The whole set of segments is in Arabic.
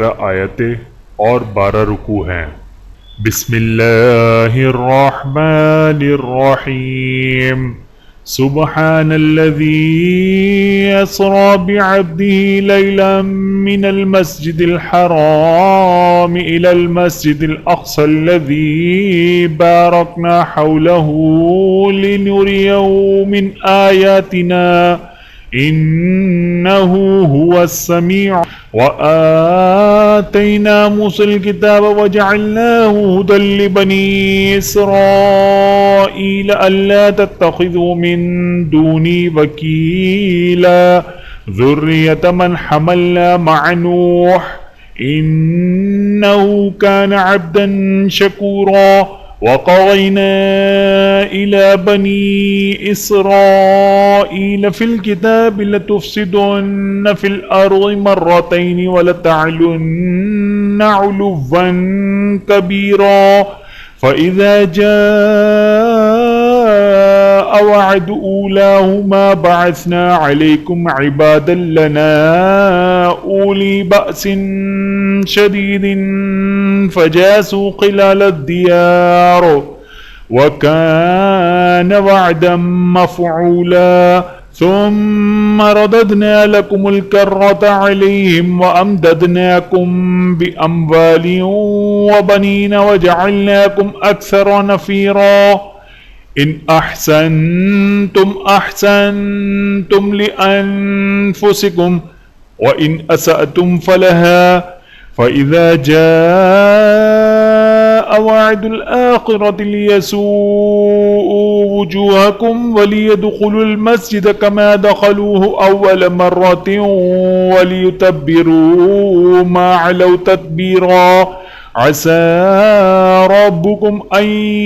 आयतें और 12 रुकू हैं। बिस्मिल्लाहिर्रहमानिर्रहीम। सुब्हानल्लज़ी अस्रा बिअब्दिही लैलन मिनल मस्जिदिल हराम इलल मस्जिदिल अक़सल्लज़ी बारकना हौलहू लिनुरियहू मिन आयातिना इन्नहु हुवस्समीउ व आतैना मूसल किताब वजअलनाहु हुदल लिबनी इसराईल अल्ला तत्तखिज़ू मिन दूनी वकीला ज़ुर्रियत मन हमलना मअ नूह इन्नहु कान अब्दन शकूरा वक़ज़यना इला बनी इसराईल फिल किताब लतुफ़सिदुन्न फिल अर्ज़ि मर्रतैनि वलतअलुन्न उलुव्वन कबीरा फ़इज़ा जाअ वअद ऊलाहुमा बअसना अलैकुम इबादन लना ऊली बअसिन शदीदिन फजासू खिलाल दियार वकान वअदन मफ़ऊला ثم رددنا لكم الكرة عليهم وأمددناكم بأموال وبنين وجعلناكم أكثر نفيرا إن أحسنتم لأنفسكم وإن أسأتم فلها فإذا جاء وعد الآخرة ليسوءوا وجوهكم وليدخلوا المسجد كما دخلوه أول مرة وليتبروا ما علوا تتبيرا عسى ربكم أن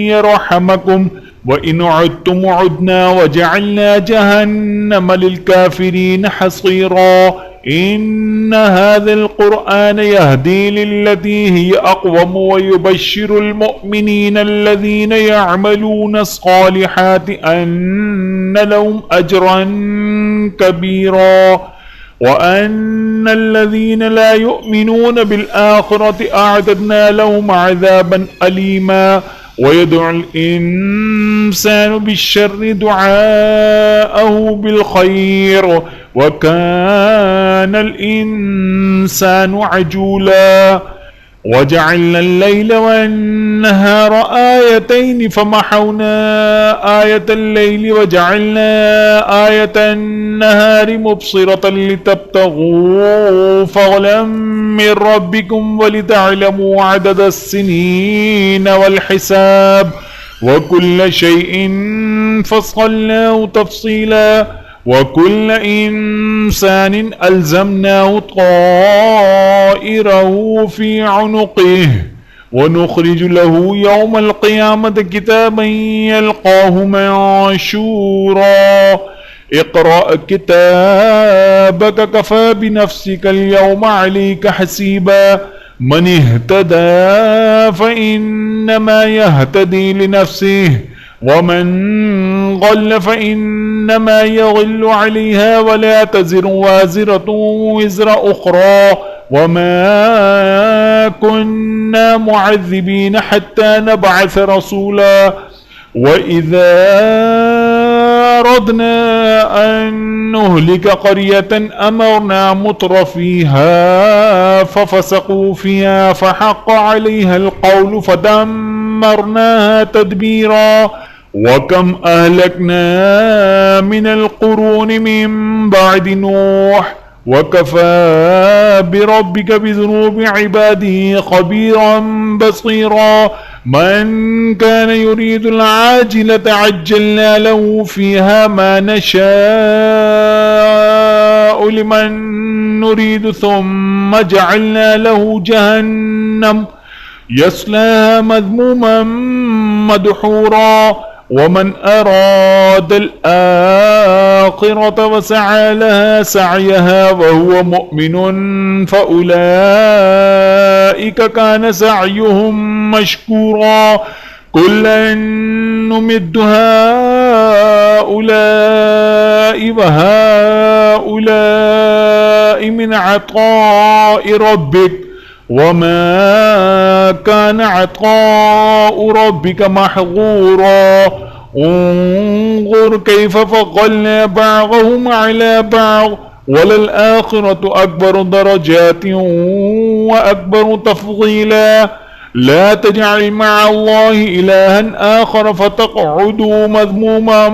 يرحمكم وإن عدتم عدنا وجعلنا جهنم للكافرين حصيرا إن هذا القرآن يهدي للتي هي أقوم ويبشر المؤمنين الذين يعملون الصالحات أن لهم أجرا كبيرا وأن الذين لا يؤمنون بالآخرة أعتدنا لهم عذابا أليما ويدعو الإنسان بالشر دعاءه بالخير وكان الإنسان عجولا وجعلنا الليل والنهار آيتين فمحونا آية الليل وجعلنا آية النهار مبصرة لتبتغوا فضلا من ربكم ولتعلموا عدد السنين والحساب وكل شيء فصلناه تفصيلا وكل إنسان ألزمناه طائره في عنقه ونخرج له يوم القيامة كتابا يلقاه منشورا اقرأ كتابك كفى بنفسك اليوم عليك حسيبا من اهتدى فإنما يهتدي لنفسه ومن ضل فإنما يضل عليها ولا تزر وازرة وزر أخرى وما كنا معذبين حتى نبعث رسولا وإذا أردنا أن نهلك قرية أمرنا مترفيها ففسقوا فيها فحق عليها القول فدمرناها تدبيرا وكم أهلكنا من القرون من بعد نوح وكفى بربك بذنوب عباده خبيرا بصيرا من كان يريد العاجلة عجلنا له فيها ما نشاء لمن نريد ثم جعلنا له جهنم يصلاها مذموما مدحورا ومن أراد الآخرة وسعى لها سعيها وهو مؤمن فأولئك كان سعيهم مشكورا كلا نمد هؤلاء وهؤلاء من عطاء ربك وما كان عطاء ربك محظورا انظر كيف فضلنا بعضهم على بعض وللآخرة أكبر درجات وأكبر تفضيلا لا تجعل مع الله إلها آخر فتقعدوا مذموما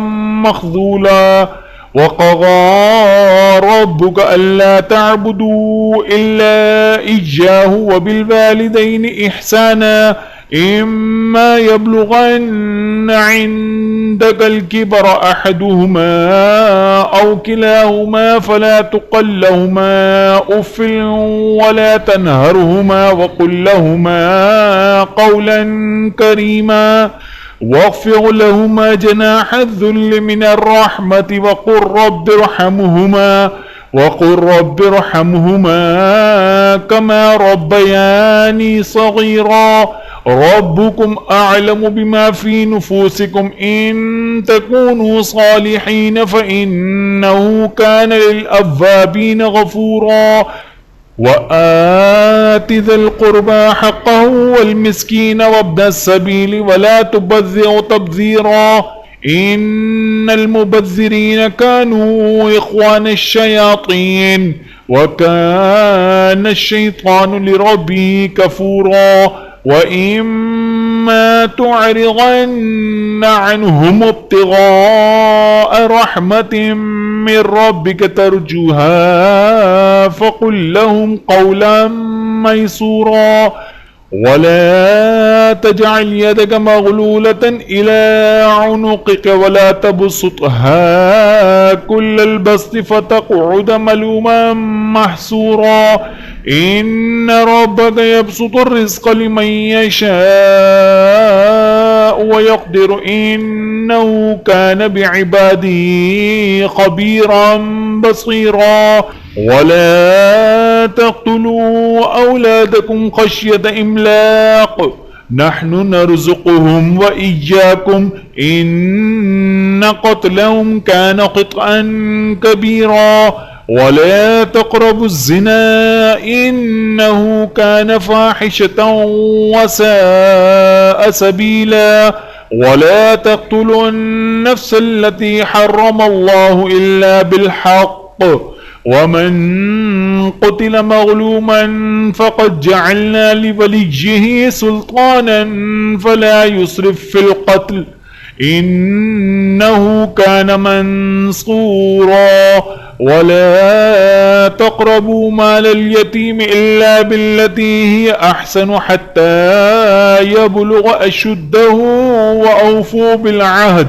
مخذولا وقضى ربك ألا تعبدوا إلا إياه وبالوالدين إحسانا إما يبلغن عندك الكبر أحدهما أو كلاهما فلا تقل لهما أف ولا تنهرهما وقل لهما قولا كريما واخفض لهما جناح الذل من الرحمة وقل رب ارحمهما كما ربياني صغيرا ربكم أعلم بما في نفوسكم إن تكونوا صالحين فإنه كان للأوابين غفورا وآت ذا القربى حقه والمسكين وابن السبيل ولا تبذر تبذيرا إن المبذرين كانوا إخوان الشياطين وكان الشيطان لربه كفورا وإما تعرضن عنهم ابتغاء رحمة من ربك ترجوها فقل لهم قولا ميسورا ولا تجعل يدك مغلولة إلى عنقك ولا تبسطها كل البسط فتقعد ملوما محسورا إن ربك يبسط الرزق لمن يشاء ويقدر إنه كان بعباده خبيرا بصيرا ولا تقتلوا أولادكم خشية إملاق نحن نرزقهم وإياكم إن قتلهم كان خطأ كبيرا ولا تقربوا الزنا إنه كان فاحشة وساء سبيلا ولا تقتلوا النفس التي حرم الله إلا بالحق ومن قتل مظلوما فقد جعلنا لوليه سلطانا فلا يسرف في القتل إنه كان منصورا ولا تقربوا مال اليتيم إلا بالتي هي أحسن حتى يبلغ أشده وأوفوا بالعهد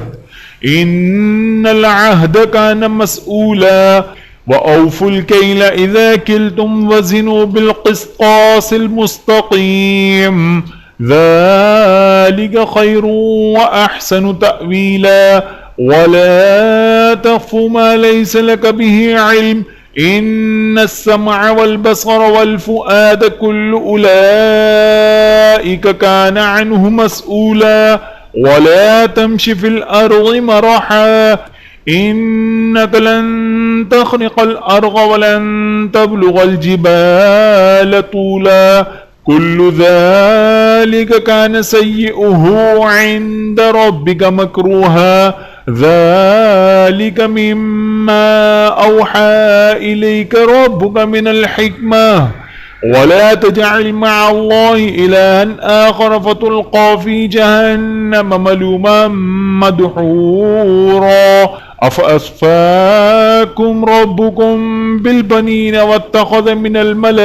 إن العهد كان مسؤولا وأوفوا الكيل إذا كلتم وزنوا بالقسطاس المستقيم ذلك خير وأحسن تأويلا ولا تخف ما ليس لك به علم إن السمع والبصر والفؤاد كل أولئك كان عنه مسؤولا ولا تمش في الأرض مرحا إنك لن تخرق الأرض ولن تبلغ الجبال طولا كل ذلك كان سيئه عند ربك مكروها ذلك مما أوحى إليك ربك من الحكمة ولا تجعل مع الله إلها آخر فتلقى في جهنم ملوما مدحورا أفأصفاكم ربكم بالبنين واتخذ من الملائكة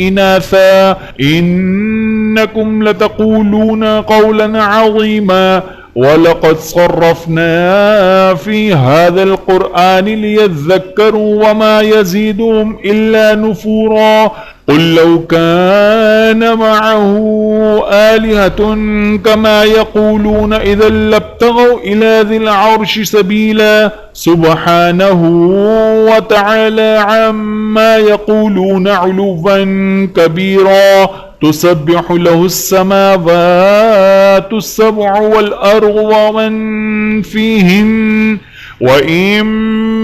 إناثا إنكم لتقولون قولا عظيما ولقد صرفنا في هذا القرآن ليذكروا وما يزيدهم إلا نفورا قل لو كان معه آلهة كما يقولون إذا لابتغوا إلى ذي العرش سبيلا سبحانه وتعالى عما يقولون علوا كبيرا تسبح له السماوات السبع والأرض ومن فيهن وإن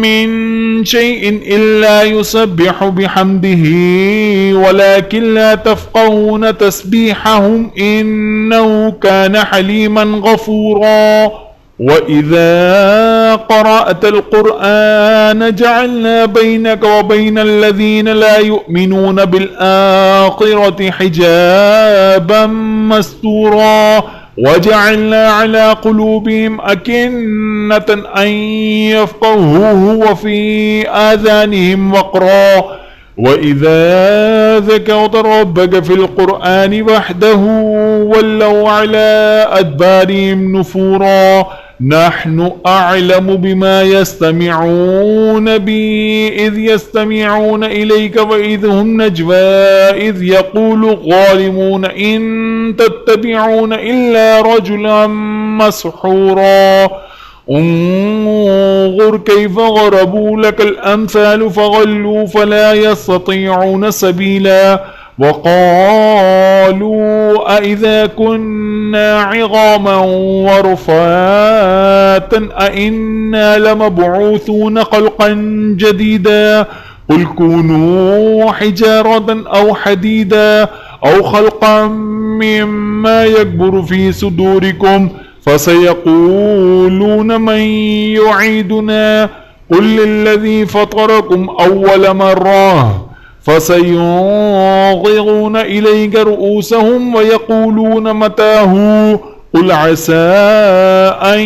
من شيء إلا يسبح بحمده ولكن لا تفقهون تسبيحهم إنه كان حليما غفورا وإذا قرأت القرآن جعلنا بينك وبين الذين لا يؤمنون بالآخرة حجابا مستورا وجعلنا على قلوبهم أكنة أن يفقهوه وفي آذانهم وقرا وإذا ذكرت ربك في القرآن وحده ولوا على أدبارهم نفورا نحن أعلم بما يستمعون به إذ يستمعون إليك وإذ هم نجوى إذ يقول الظالمون إن تتبعون إلا رجلا مسحورا انظر كيف ضربوا لك الأمثال فضلوا فلا يستطيعون سبيلا وقالوا أإذا كنا عظاما ورفاتا أإنا لمبعوثون خلقا جديدا قل كونوا حجارة أو حديدا أو خلقا مما يكبر في صدوركم فسيقولون من يعيدنا قل للذي فطركم أول مرة فسينغضون إليك رؤوسهم ويقولون متاه قل عسى أن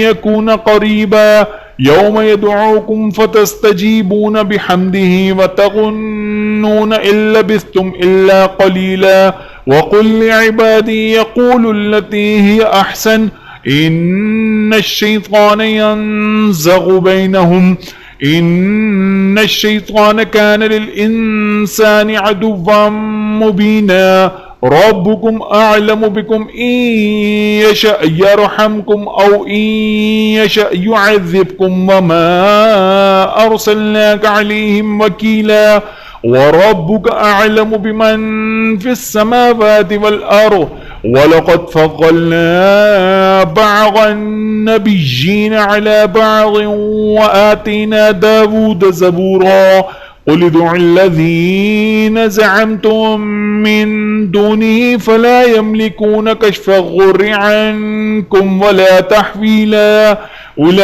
يكون قريبا يوم يدعوكم فتستجيبون بحمده وتظنون إن لبثتم إلا قليلا وقل لعبادي يقولوا التي هي أحسن إن الشيطان ينزغ بينهم إن الشيطان كان للإنسان عدوا مبينا ربكم أعلم بكم إن يشأ يرحمكم أو إن يشأ يعذبكم وما أرسلناك عليهم وكيلا وربك أعلم بمن في السماوات والأرض ولقد فضلنا بعض النبيين على بعض وآتينا داود زبورا قل ادعوا الذين زعمتم من دونه فلا يملكون كشف الضر عنكم ولا تحويلا أولئك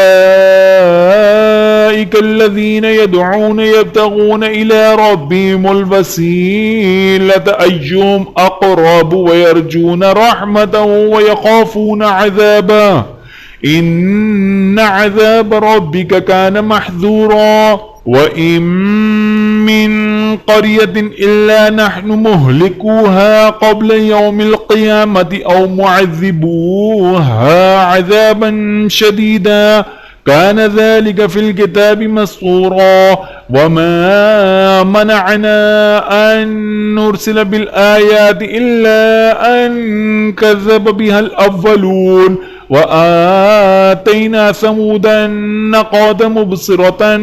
الذين يدعون يبتغون إلى ربهم الوسيلة أيهم أقرب ويرجون رحمته ويخافون عذابه إن عذاب ربك كان محذورا وإن من قرية إلا نحن مهلكوها قبل يوم القيامة أو معذبوها عذابا شديدا كان ذلك في الكتاب مسطورا وما منعنا أن نرسل بالآيات إلا أن كذب بها الأولون وآتينا ثمود الناقة مبصرة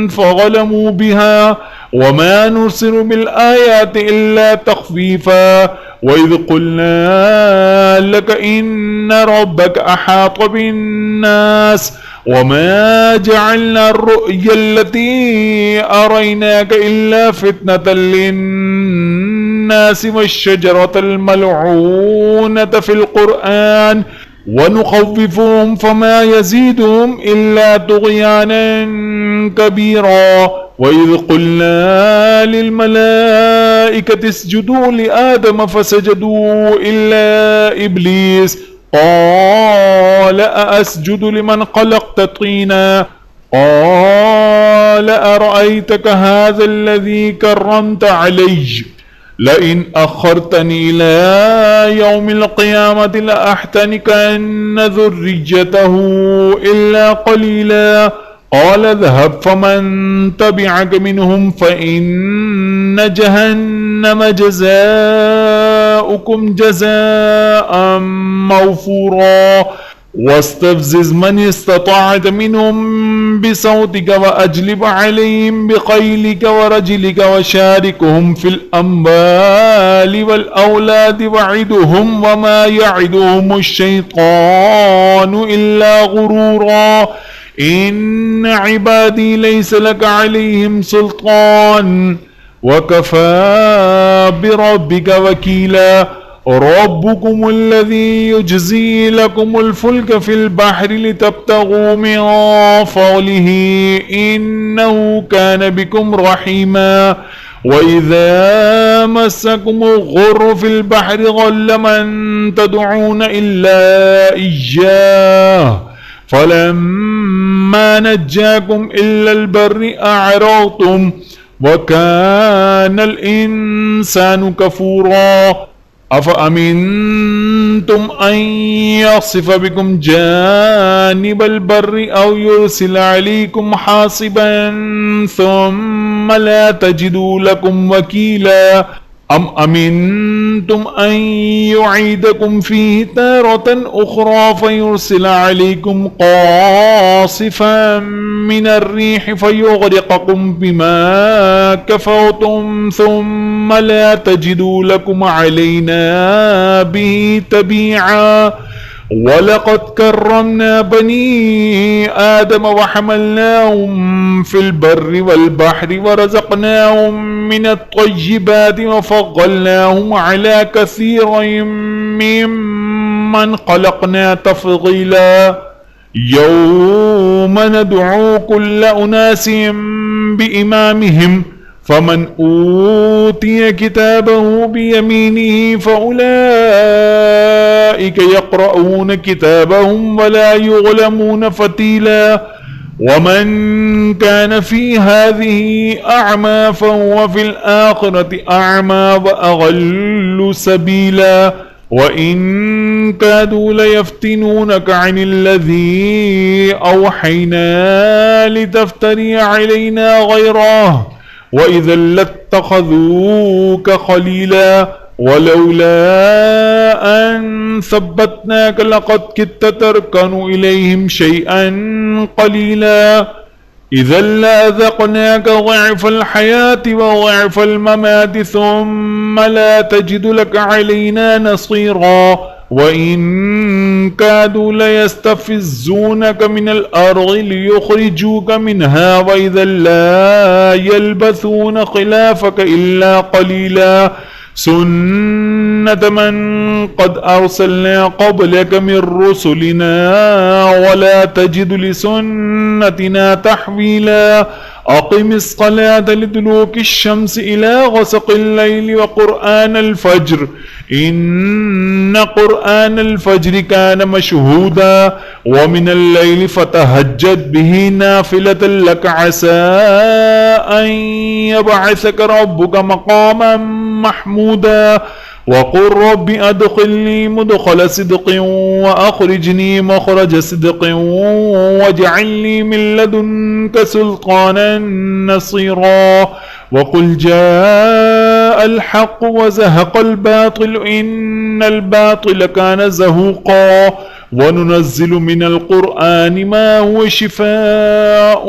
فظلموا بها وما نرسل بالآيات إلا تخفيفا وإذ قلنا لك إن ربك أحاط بالناس وما جعلنا الرؤيا التي أريناك إلا فتنة للناس والشجرة الملعونة في القرآن ونخوفهم فما يزيدهم إلا طغيانا كبيرا وإذ قلنا للملائكة اسجدوا لآدم فسجدوا إلا إبليس قال أأسجد لمن خلقت طينا قال أرأيتك هذا الذي كرمت علي لئن أخرتني إلى يوم القيامة لأحتنكن ذريته إلا قليلا قال اذهب فمن تبعك منهم فإن جهنم جزاؤكم جزاء موفورا واستفزز من استطعت منهم بصوتك وأجلب عليهم بخيلك ورجلك وشاركهم في الأموال والأولاد وعدهم وما يعدهم الشيطان إلا غرورا إن عبادي ليس لك عليهم سلطان وكفى بربك وكيلا. ربكم الذي يجزي لكم الفلك في البحر لتبتغوا من فضله إنه كان بكم رحيما. وإذا مسكم الضر في البحر ضل من تدعون إلا إياه فلما نجاكم إلى البر أعرضتم وكان الإنسان كفورا. أفأمنتم أن يخسف بكم جانب البر أو يرسل عليكم حاصبا ثم لا تجدوا لكم وكيلا. أم أمنتم أن يعيدكم فيه تارة أخرى فيرسل عليكم قاصفا من الريح فيغرقكم بما كفرتم ثم لا تجدوا لكم علينا به تبيعا. ولقد كرمنا بني آدم وحملناهم في البر والبحر ورزقناهم من الطيبات وفضلناهم على كثير ممن خلقنا تفضيلا. يوم ندعو كل أناس بإمامهم فمن أوتي كتابه بيمينه فأولئك يقرؤون كتابهم ولا يظلمون فتيلا. ومن كان في هذه أعمى فهو في الآخرة أعمى وأضل سبيلا. وإن كادوا ليفتنونك عن الذي أوحينا لتفتري علينا غيره وإذا لاتخذوك خليلا. ولولا أن ثبتناك لقد كدت تركن إليهم شيئا قليلا. إذا لأذقناك ضعف الحياة وضعف الممات ثم لا تجد لك علينا نصيرا. وإن كادوا ليستفزونك من الأرض ليخرجوك منها وإذا لا يلبثون خلافك إلا قليلا. سنة من قد أرسلنا قبلك من رسلنا ولا تجد لسنتنا تحويلا. أقم الصلاة لدلوك الشمس إلى غسق الليل وقرآن الفجر إن قرآن الفجر كان مشهودا. ومن الليل فتهجد به نافلة لك عسى أن يبعثك ربك مقاما محمودا. وقل رب أدخلني مدخل صدق وأخرجني مخرج صدق واجعلني من لدنك سلطانا نصيرا. وقل جاء الحق وزهق الباطل إن الباطل كان زهوقا. وننزل من القرآن ما هو شفاء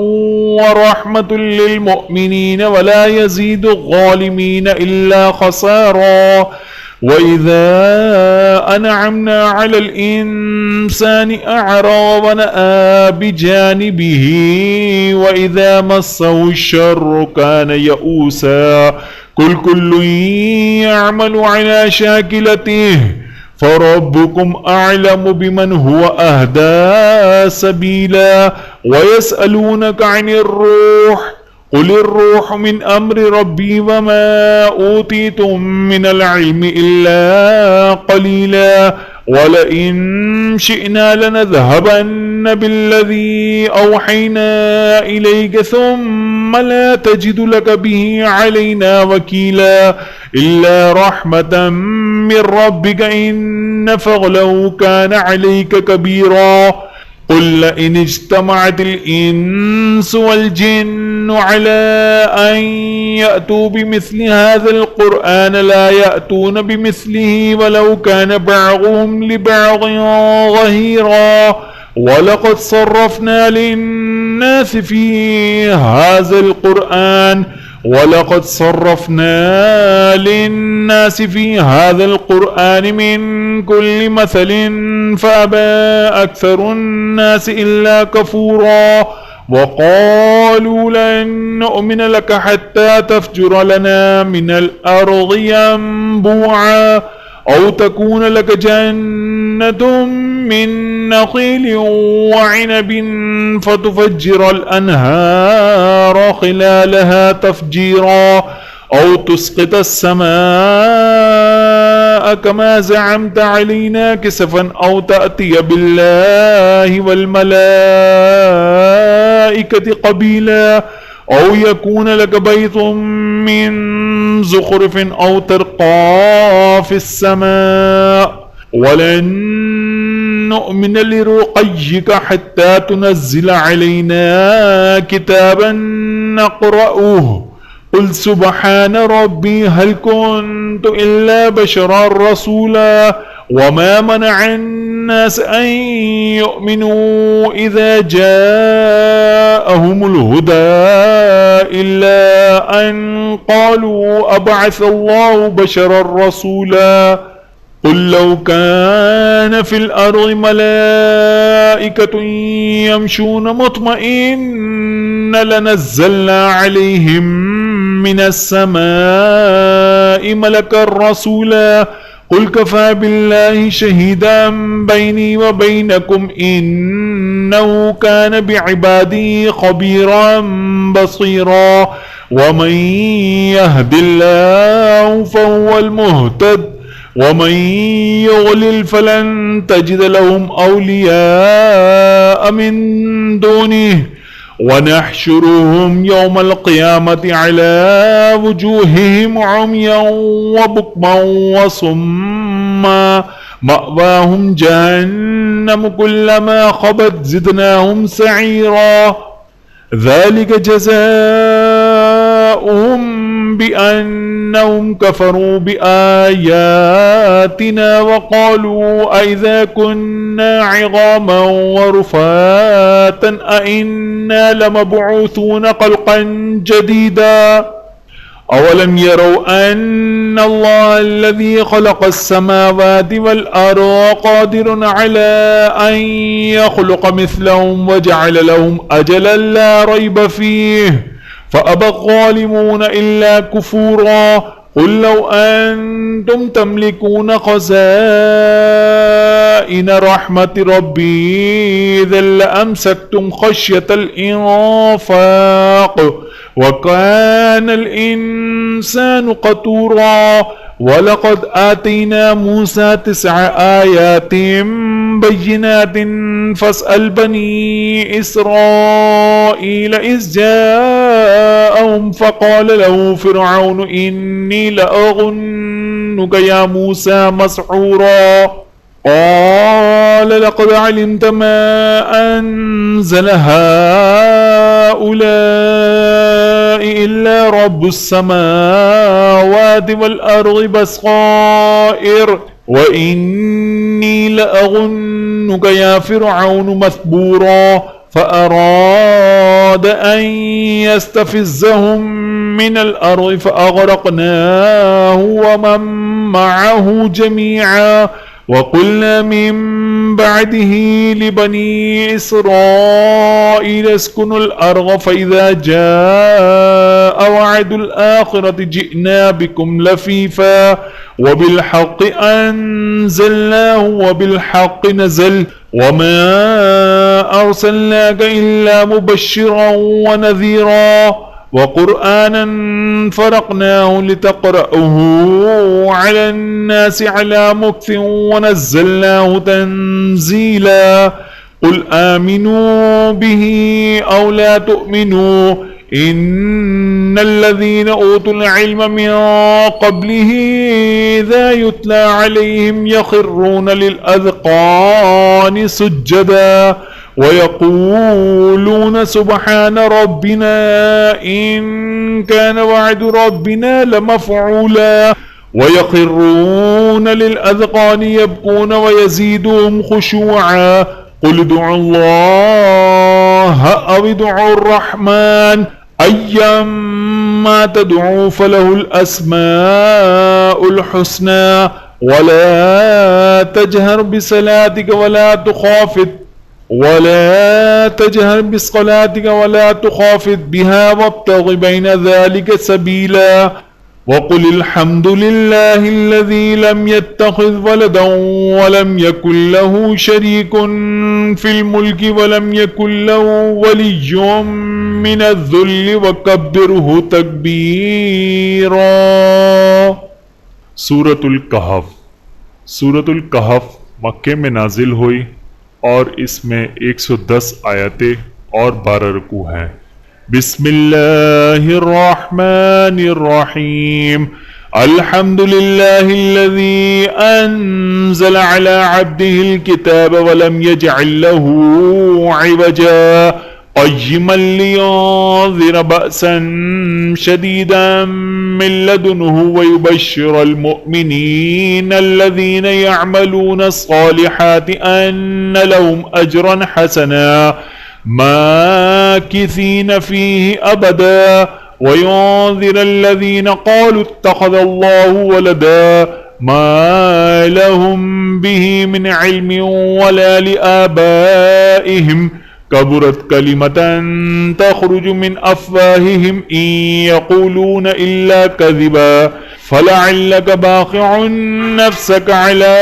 ورحمة للمؤمنين ولا يزيد الظالمين إلا خسارا. وإذا أنعمنا على الإنسان أعرض ونأى بجانبه وإذا مسه الشر كان يئوسا. قل كل يعمل على شاكلته فربكم أعلم بمن هو أهدى سبيلا. ويسألونك عن الروح قل الروح من أمر ربي وما أوتيتم من العلم إلا قليلا. ولئن شئنا لنذهبن بالذي أوحينا إليك ثم لا تجد لك به علينا وكيلا إلا رحمة من ربك إن فضله كان عليك كبيرا. قل لئن اجتمعت الإنس والجن على أن يأتوا بمثل هذا القرآن لا يأتون بمثله ولو كان بعضهم لبعض ظهيرا. ولقد صرفنا للناس في هذا القرآن ولقد صرفنا للناس في هذا القرآن من كل مثل فأبى أكثر الناس إلا كفورا وقالوا لن نؤمن لك حتى تفجر لنا من الأرض ينبوعا أو تكون لك جنة من نخيل وعنب فتفجر الأنهار خلالها تفجيرا أو تسقط السماء كما زعمت علينا كسفا أو تأتي بالله والملائكة قبيلا أو يكون لك بيت من زخرف أو ترقى في السماء ولن نؤمن لرقيك حتى تنزل علينا كتابا نقرأه قل سبحان ربي هل كنت إلا بشرا رسولا وما منع الناس أن يؤمنوا إذا جاءهم الهدى إلا أن قالوا أبعث الله بشرا رسولا قل لو كان في الأرض ملائكة يمشون مطمئن لنزلنا عليهم من السماء ملكا رسولا قل كفى بالله شهيدا بيني وبينكم إنه كان بعباده خبيرا بصيرا ومن يهد الله فهو المهتد ومن يضلل فلن تجد لهم أولياء من دونه ونحشرهم يوم القيامة على وجوههم عميا وبكما وصما مأواهم جهنم كلما خبت زدناهم سعيرا ذلك جزاؤهم بأنهم كفروا بآياتنا وقالوا أئذا كنا عظاما ورفاتا أئنا لمبعوثون خلقا جديدا أولم يروا أن الله الذي خلق السماوات والأرض قادر على أن يخلق مثلهم وجعل لهم أجلا لا ريب فيه فأبى الظالمون إلا كفورا قل لو أنتم تملكون خزائن رحمة ربي إذا لأمسكتم خشية الإنفاق وكان الإنسان قتورا ولقد آتينا موسى 9 آيات بينات فاسأل بني إسرائيل إذ جاءهم فقال له فرعون إني لأظنك يا موسى مسحورا قال لقد علمت ما أنزل هؤلاء إلا رب السماوات والأرض بصائر وإني لأظنك يا فرعون مثبورا فأراد أن يستفزهم من الأرض فأغرقناه ومن معه جميعا وقلنا من بعده لبني إسرائيل اسكنوا الأرض فإذا جاء وعد الآخرة جئنا بكم لفيفا وبالحق أنزلناه وبالحق نزل وما أرسلناك إلا مبشرا ونذيرا وقرآنا فرقناه لتقرأه على الناس على مكث ونزلناه تنزيلا قل آمنوا به أو لا تؤمنوا إن الذين أوتوا العلم من قبله إذا يتلى عليهم يخرون للأذقان سجدا ويقولون سبحان ربنا إن كان وعد ربنا لمفعولا ويخرون للأذقان يبكون ويزيدهم خشوعا قل ادعوا الله أو ادعوا الرحمن أيما تدعوا فله الأسماء الحسنى ولا تجهر بصلاتك ولا تخافت بها وابتغ بين ذلك سبيلا وقل الحمد لله الذي لم يتخذ ولدا ولم يكن له شريك في الملك ولم يكن له ولي من الذل وكبره تكبيرا. सूरतुल कहफ मक्के में नाजिल हुई और इसमें 110 आयतें और 12 रुकू हैं। बिस्मिल्लाहिर्रहमानिर्रहीम। अल्हम्दुलिल्लाहिल्लज़ी अंज़ल अला अब्दिहिल किताब वलम यजअल लहू इवजा क़य्यिमन लियुनज़िर बअसन शदीदन मिन लदुन्हु वयुबश्शिरल मुअ्मिनीन अल्लज़ीना यअमलूना अस्सालिहाति अन्न लहुम अजरन हसना माकिसीन फीहि अबदा वयुनज़िर अल्लज़ीना क़ालू इत्तख़ज़ल्लाहु वलदा मा लहुम बिही मिन इल्मिन वला लिआबाइहिम कबुरत कलिमतन तख़रुजु मिन अफ़वाहिहिम इन यक़ूलून इल्ला कज़िबा फलअल्लक बाक़िउन नफ़्सक अला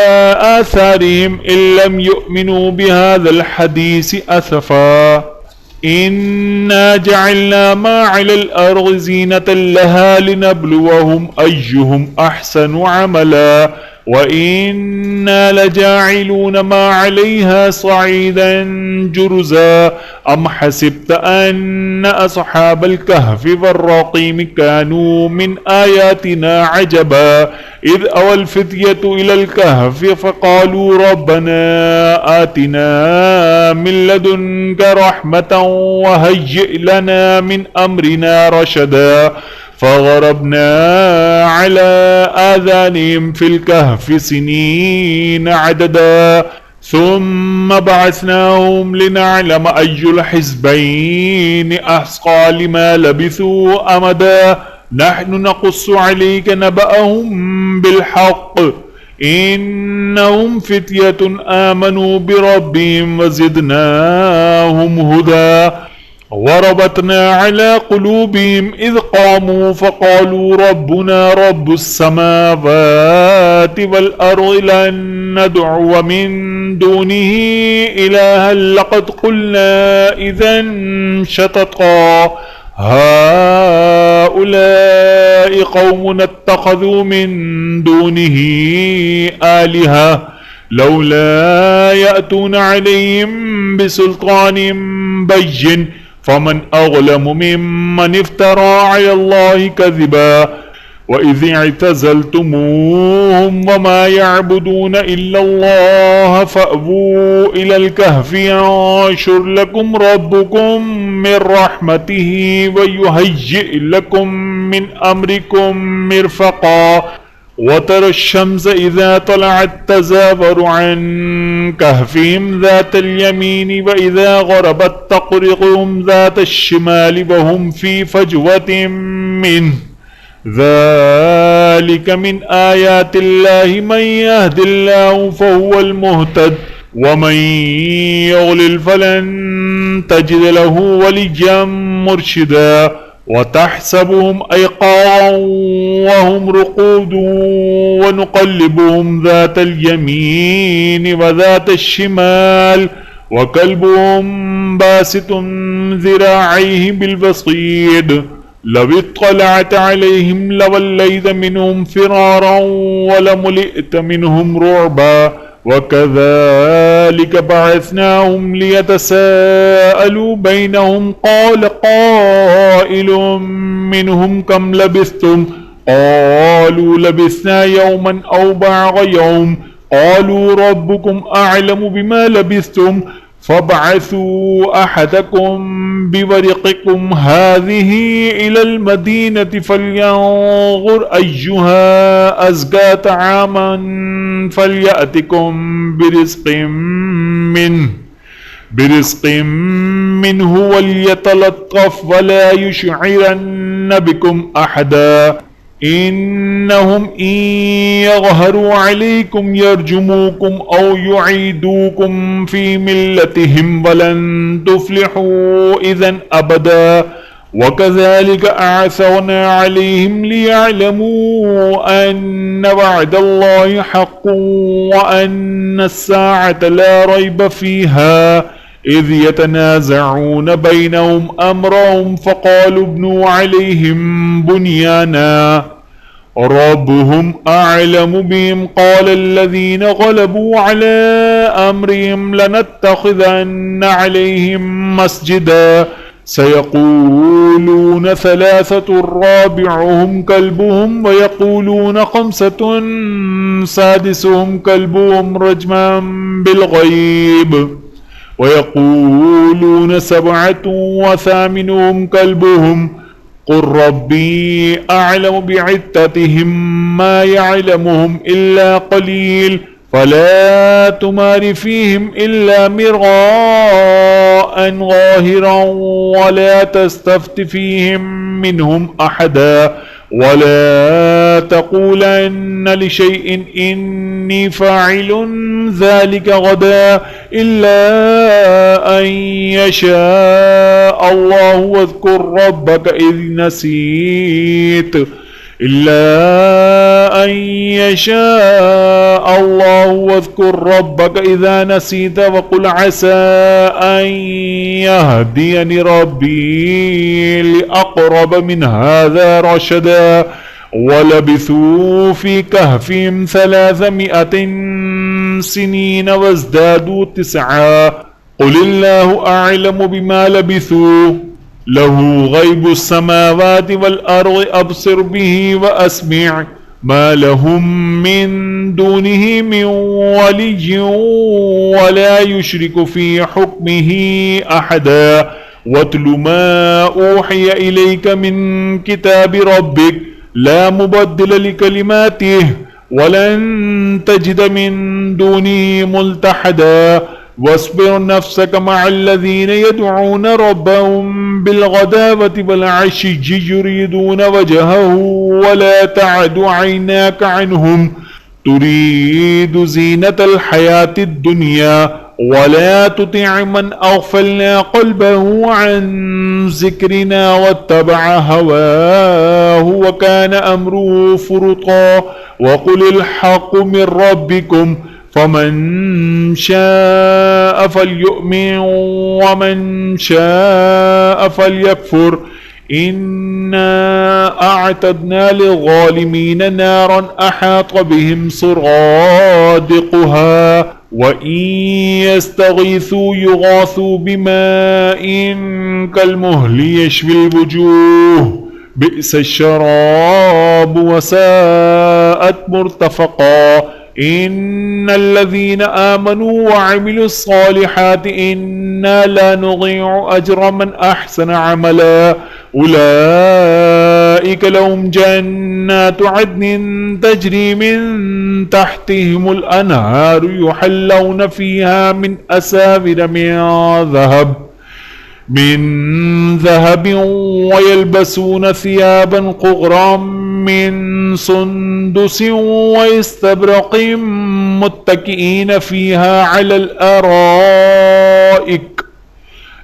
आसारिहिम इन लम युअमिनू बिहाज़ल हदीस असफ़ा इन्ना जअलना मा अलल अर्ज़ि ज़ीनतन लहा लिनब्लुवहुम अय्युहुम अहसनु अमला व इन्ना लजाइलून मा अलैहा सईदन जुरज़ा अम हसिब्त अन्न अस्हाबल कहफ़ि वर्रक़ीम कानू मिन आयातिना अजबा इज़ अवल फ़ित्यतु इलल कहफ़ि फ़क़ालू रब्बना आतिना मिन लदुनका रहमतन व हय्यि लना मिन अम्रिना रशदा फ़ग़रबना अला आज़ानिहिम फ़िल कहफ़ि सिनीन अददा ثم بعثناهم لنعلم أي الحزبين أحصى لما لبثوا أمدا نحن نقص عليك نبأهم بالحق إنهم فتية آمنوا بربهم وزدناهم هدى وربطنا على قلوبهم إذ قاموا فقالوا ربنا رب السماوات والأرض لن ندعو من دونه إلها لقد قلنا إذا شططا هؤلاء قوم اتخذوا من دونه آلهة لولا يأتون عليهم بسلطان بين فمن أظلم ممن افترى على الله كذبا وإذ اعتزلتموهم وما يعبدون إلا الله فأووا إلى الكهف ينشر لكم ربكم من رحمته ويهيئ لكم من أمركم مرفقا وترى الشمس إذا طلعت تزاور عن كهفهم ذات اليمين وإذا غربت تقرضهم ذات الشمال وهم في فجوة منه ذلك من آيات الله من يهد الله فهو المهتد ومن يضلل فلن تجد له وليا مرشدا وتحسبهم أيقاظا وهم رقود ونقلبهم ذات اليمين وذات الشمال وكلبهم باسط ذراعيه بالوصيد لو اطلعت عليهم لوليت منهم فرارا ولملئت منهم رعبا وكذلك بعثناهم ليتساءلوا بينهم قال قائل منهم كم لبثتم قالوا لبثنا يوما أو بعض يوم قالوا ربكم أعلم بما لبثتم فابعثوا أحدكم بورقكم هذه إلى المدينة فلينظر أيها أزكى طعاما فليأتكم برزق منه برزق منه وليتلطف ولا يشعرن بكم أحدا إنهم إن يظهروا عليكم يرجموكم أو يعيدوكم في ملتهم ولن تفلحوا إذا أبدا وكذلك أعثرنا عليهم ليعلموا أن وعد الله حق وأن الساعة لا ريب فيها إذ يتنازعون بينهم أمرهم فقالوا ابنوا عليهم بنيانا ربهم أعلم بهم قال الذين غلبوا على أمرهم لنتخذن عليهم مسجدا سيقولون ثلاثة رابعهم كلبهم ويقولون خمسة سادسهم كلبهم رجما بالغيب ويقولون سبعة وثامنهم كلبهم قل ربي أعلم بعدتهم ما يعلمهم إلا قليل فلا تمار فيهم إلا مرغاء ظاهرا ولا تستفت فيهم منهم أحدا ولا تقولن لشيء إني فاعل ذلك غدا إلا أن يشاء الله واذكر ربك إذ نسيت إلا أن يشاء الله واذكر ربك إذا نسيت وقل عسى أن يهديني ربي لأقرب من هذا رشدا ولبثوا في كهفهم 300 سنين وازدادوا 9 قل الله أعلم بما لبثوا له غيب السماوات والأرض أبصر به وأسمع ما لهم من دونه من ولي ولا يشرك في حكمه أحدا واتل ما أوحي إليك من كتاب ربك لا مبدل لكلماته ولن تجد من دونه ملتحدا واصبر نفسك مع الذين يدعون ربهم بالغداوة والعشي يريدون وجهه ولا تعد عيناك عنهم تريد زينة الحياة الدنيا ولا تطع من أغفلنا قلبه عن ذكرنا واتبع هواه وكان أمره فرطا وقل الحق من ربكم فمن شاء فليؤمن ومن شاء فليكفر إنا أعتدنا للظالمين نارا أحاط بهم سرادقها وإن يستغيثوا يغاثوا بماء كالمهل يشوي الوجوه بئس الشراب وساءت مرتفقا إن الذين آمنوا وعملوا الصالحات إنا لا نضيع أجر من أحسن عملا أولئك لهم جنات عدن تجري من تحتهم الأنهار يحلون فيها من أساور من ذهب ويلبسون ثيابا خضرا من سندس واستبرق متكئين فيها على الأرائك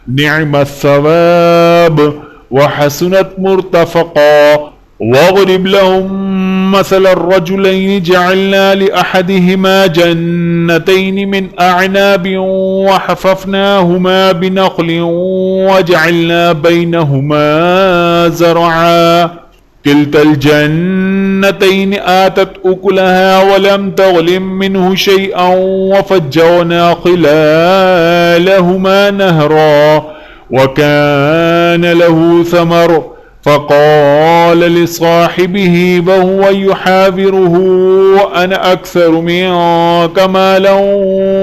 نعم الثواب وحسنت مرتفقا واضرب لهم مثل الرجلين جعلنا لأحدهما جنتين من أعناب وحففناهما بنخل وجعلنا بينهما زرعا كلتا الجنتين آتت أكلها ولم تظلم منه شيئا وفجرنا خلالهما نهرا وكان له ثمر فقال لصاحبه وهو يحاوره وأنا أكثر منك مالا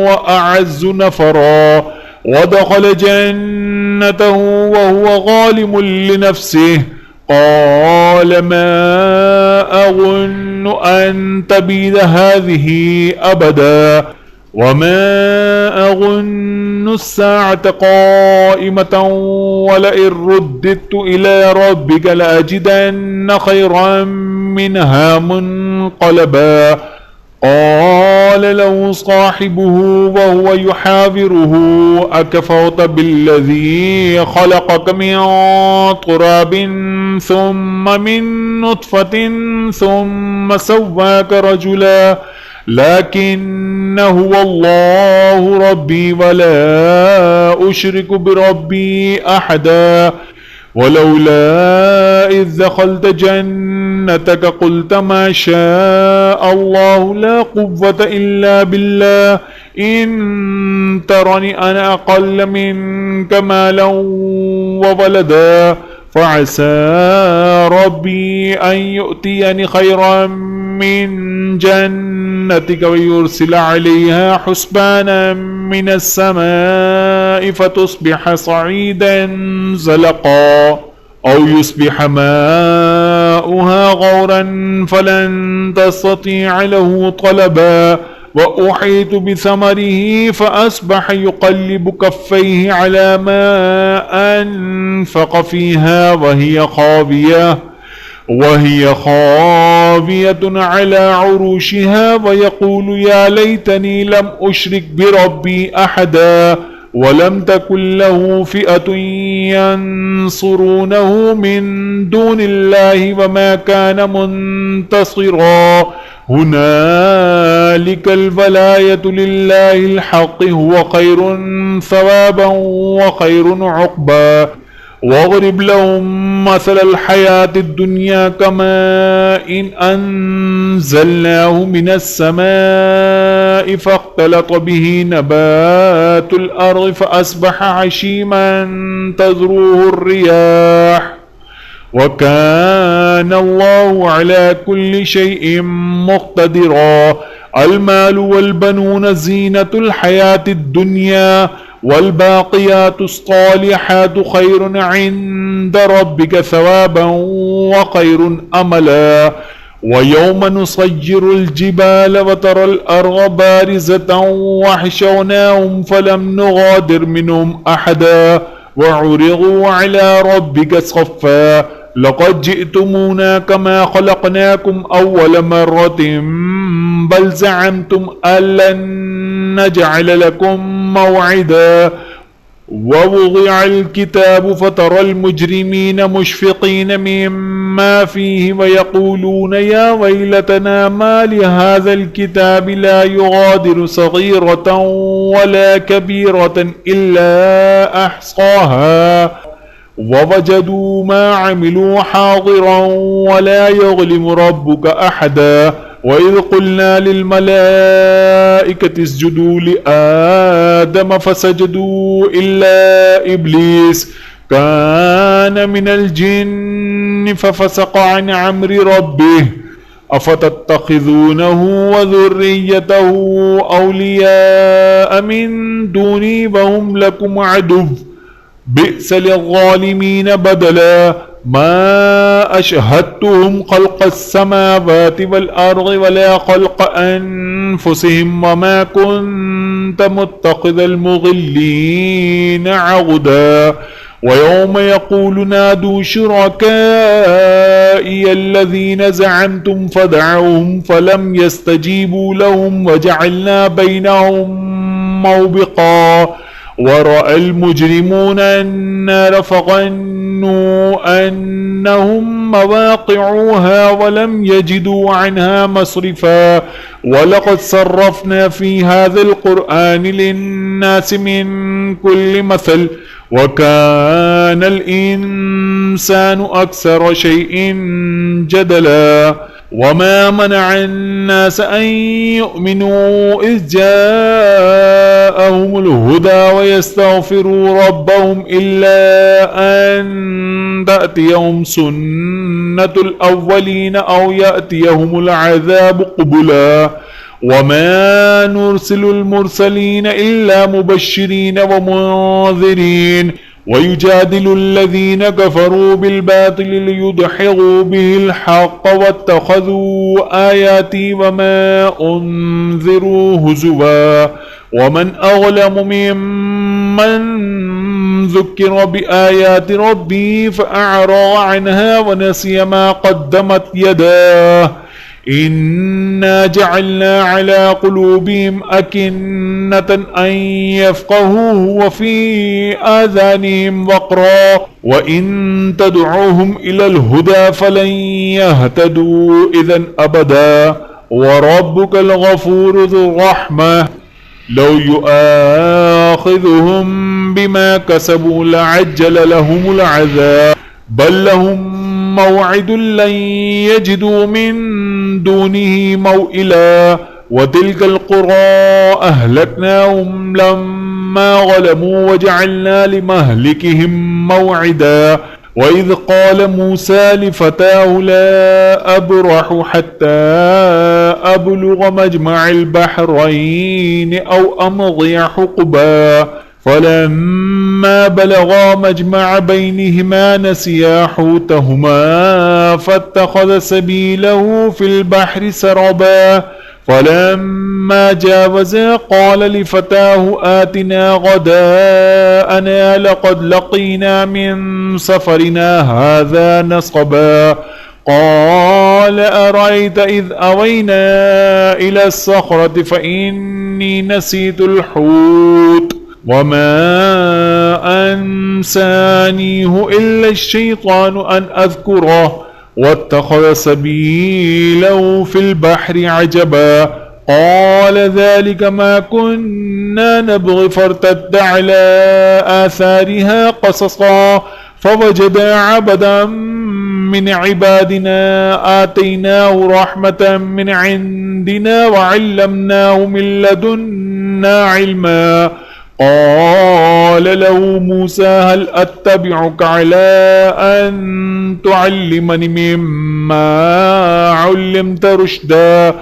وأعز نفرا ودخل جنته وهو ظالم لنفسه قال ما أظن أن تبيد هذه أبدا وما أظن الساعة قائمة ولئن رددت إلى ربك لأجدن خيرا منها منقلبا. قال له صاحبه وهو يحاوره أكفرت بالذي خلقك من تراب ثم من نطفة ثم سواك رجلا لكن هو الله ربي ولا أشرك بربي أحدا. ولولا إذ دخلت جنتك قلت ما شاء الله لا قوة إلا بالله إن ترني أنا أقل منك مالا وولدا فعسى ربي أن يؤتيني خيرا من جنتك ويرسل عليها حسبانا من السماء فتصبح صعيدا زلقا أو يصبح ماؤها غورا فلن تستطيع له طلبا. وأحيط بثمره فأصبح يقلب كفيه على ما أنفق فيها وهي خاوية على عروشها ويقول يا ليتني لم أشرك بربي أحدا ولم تكن له فئة ينصرونه من دون الله وما كان منتصرا. هنالك الولاية لله الحق هو خير ثوابا وخير عقبا. واضرب لهم مثل الحياة الدنيا كماء إن أنزلناه من السماء فاختلط به نبات الأرض فأصبح هشيما تذروه الرياح وكان الله على كل شيء مقتدرا. المال والبنون زينة الحياة الدنيا والباقيات الصالحات خير عند ربك ثوابا وخير أملا. ويوم نصير الجبال وترى الأرض بارزة وحشرناهم فلم نغادر منهم أحدا وعرضوا على ربك صفا لقد جئتمونا كما خلقناكم أول مرة بل زعمتم أن لن نجعل لكم موعدا. ووضع الكتاب فترى المجرمين مشفقين مما فيه ويقولون يا ويلتنا ما لهذا الكتاب لا يغادر صغيرة ولا كبيرة إلا أحصاها ووجدوا ما عملوا حاضرا ولا يظلم ربك أحدا. وإذ قلنا للملائكة اسجدوا لآدم فسجدوا إلا إبليس كان من الجن ففسق عن أمر ربه أفتتخذونه وذريته أولياء من دوني وهم لكم عدو بئس للظالمين بدلا. ما أشهدتهم خلق السماوات والأرض ولا خلق أنفسهم وما كنت متخذ المضلين عضدا. ويوم يقول نادوا شركائي الذين زعمتم فدعوهم فلم يستجيبوا لهم وجعلنا بينهم موبقا. ورأى المجرمون النار فظنوا أنهم مواقعوها ولم يجدوا عنها مصرفا. ولقد صرفنا في هذا القرآن للناس من كل مثل وكان الإنسان أكثر شيء جدلا. وما منع الناس أن يؤمنوا إذ جاءهم الهدى ويستغفروا ربهم إلا أن تأتيهم سنة الأولين أو يأتيهم العذاب قبلا. وما نرسل المرسلين إلا مبشرين ومنذرين ويجادل الذين كفروا بالباطل ليدحضوا به الحق واتخذوا آياتي وما أنذروا هزوا ومن أظلم ممن ذكر بآيات ربه فأعرض عنها ونسي ما قدمت يداه إنا جعلنا على قلوبهم أكنة أن يفقهوه وفي آذانهم وقرا وإن تدعوهم إلى الهدى فلن يهتدوا إذا أبدا وربك الغفور ذو الرحمة لو يؤاخذهم بما كسبوا لعجل لهم العذاب بل لهم موعد لن يجدوا من دونه موئلا وتلك القرى أهلكناهم لما ظلموا وجعلنا لمهلكهم موعدا وإذ قال موسى لفتاه لا أبرح حتى أبلغ مجمع البحرين أو أمضي حقبا فلما بلغا مجمع بينهما نسيا حوتهما فاتخذ سبيله في البحر سربا فلما جاوزا قال لفتاه آتنا غداءنا لقد لقينا من سفرنا هذا نصبا قال أرأيت إذ أوينا إلى الصخرة فإني نسيت الحوت وما أنسانيه إلا الشيطان أن أذكره واتخذ سبيله في البحر عجبا قال ذلك ما كنا نبغي فارتد على آثارها قصصا فوجدا عبدا من عبادنا آتيناه رحمة من عندنا وعلمناه من لدنا علما قال له موسى هل أتبعك على أن تعلمني مما علمت رشدا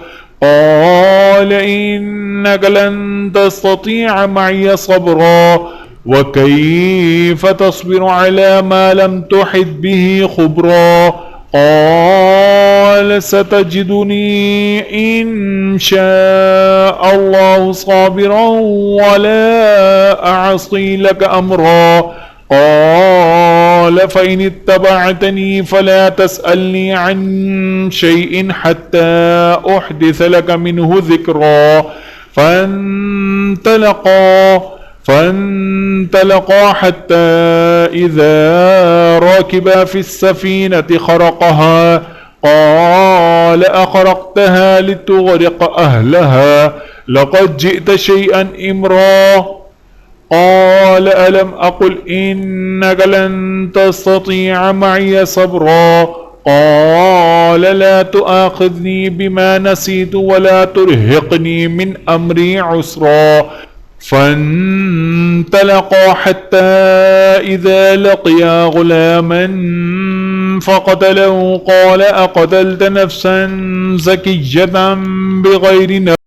قال إنك لن تستطيع معي صبرا وكيف تصبر على ما لم تحط به خبرا قال ستجدني إن شاء الله صابرا ولا أعصي لك أمرا قال فإن اتبعتني فلا تسألني عن شيء حتى أحدث لك منه ذكرا فانطلقا حتى إذا ركبا في السفينة خرقها قال أخرقتها لتغرق أهلها لقد جئت شيئا إمرا قال ألم أقل إنك لن تستطيع معي صبرا قال لا تؤاخذني بما نسيت ولا ترهقني من أمري عسرا فانطلقا حتى إذا لقيا غلاما فقتله قال أقتلت نفسا زكية بغير نفس